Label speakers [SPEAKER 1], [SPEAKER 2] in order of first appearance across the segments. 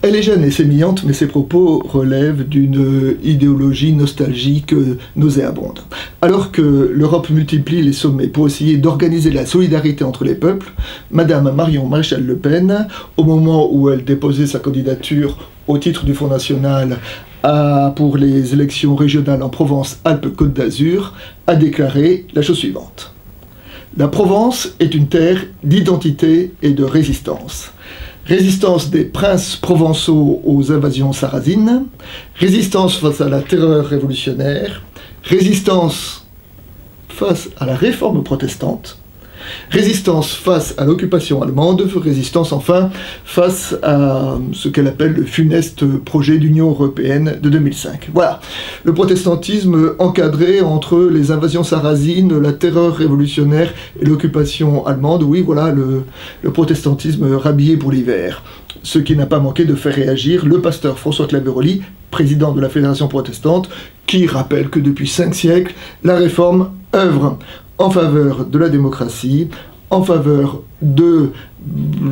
[SPEAKER 1] Elle est jeune et sémillante, mais ses propos relèvent d'une idéologie nostalgique nauséabonde. Alors que l'Europe multiplie les sommets pour essayer d'organiser la solidarité entre les peuples, Madame Marion Maréchal Le Pen, au moment où elle déposait sa candidature au titre du Front National pour les élections régionales en Provence-Alpes-Côte d'Azur, a déclaré la chose suivante. La Provence est une terre d'identité et de résistance. Résistance des princes provençaux aux invasions sarrasines, résistance face à la terreur révolutionnaire, résistance face à la réforme protestante, résistance face à l'occupation allemande, résistance enfin face à ce qu'elle appelle le funeste projet d'Union européenne de 2005. Voilà, le protestantisme encadré entre les invasions sarrasines, la terreur révolutionnaire et l'occupation allemande, oui voilà le protestantisme rhabillé pour l'hiver. Ce qui n'a pas manqué de faire réagir le pasteur François Claveroli, président de la Fédération protestante, qui rappelle que depuis 5 siècles, la réforme œuvre en faveur de la démocratie, en faveur de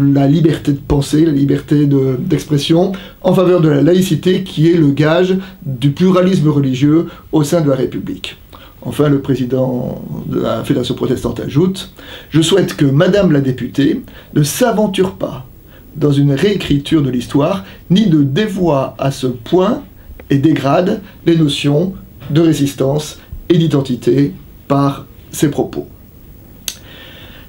[SPEAKER 1] la liberté de penser, la liberté d'expression, en faveur de la laïcité qui est le gage du pluralisme religieux au sein de la République. Enfin, le président de la Fédération protestante ajoute « Je souhaite que Madame la députée ne s'aventure pas dans une réécriture de l'histoire, ni ne dévoie à ce point et dégrade les notions de résistance et d'identité par ses propos. »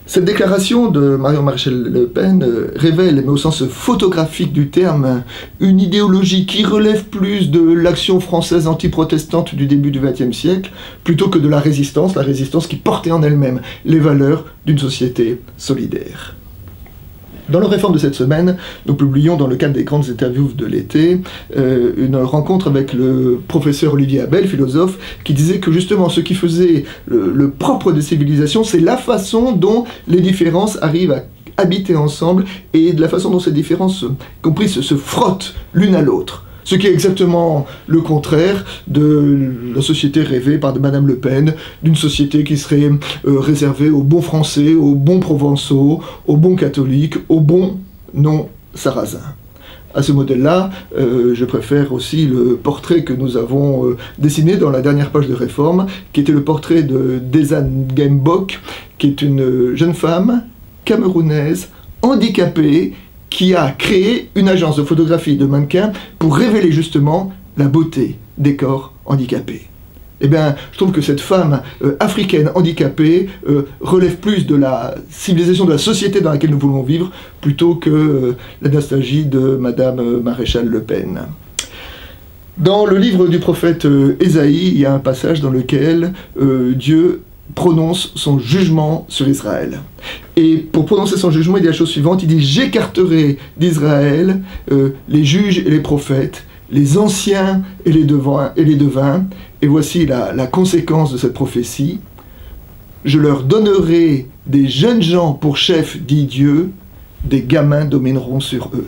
[SPEAKER 1] Cette déclaration de Marion Maréchal Le Pen révèle, mais au sens photographique du terme, une idéologie qui relève plus de l'action française anti-protestante du début du XXe siècle, plutôt que de la résistance qui portait en elle-même les valeurs d'une société solidaire. Dans le Réforme de cette semaine, nous publions dans le cadre des grandes interviews de l'été une rencontre avec le professeur Olivier Abel, philosophe, qui disait que justement ce qui faisait le propre des civilisations, c'est la façon dont les différences arrivent à habiter ensemble et de la façon dont ces différences, compris, se frottent l'une à l'autre. Ce qui est exactement le contraire de la société rêvée par Madame Le Pen, d'une société qui serait réservée aux bons Français, aux bons Provençaux, aux bons catholiques, aux bons non-sarrasins. À ce modèle-là, je préfère aussi le portrait que nous avons dessiné dans la dernière page de Réforme, qui était le portrait de Dézane Gaimbok, qui est une jeune femme camerounaise, handicapée, qui a créé une agence de photographie de mannequins pour révéler justement la beauté des corps handicapés. Eh bien, je trouve que cette femme africaine handicapée relève plus de la civilisation, de la société dans laquelle nous voulons vivre, plutôt que la nostalgie de Madame Maréchal Le Pen. Dans le livre du prophète Ésaïe, il y a un passage dans lequel Dieu prononce son jugement sur Israël. Et pour prononcer son jugement, il dit la chose suivante, il dit « J'écarterai d'Israël les juges et les prophètes, les anciens et les devins, et voici la conséquence de cette prophétie, je leur donnerai des jeunes gens pour chefs, dit Dieu, des gamins domineront sur eux. »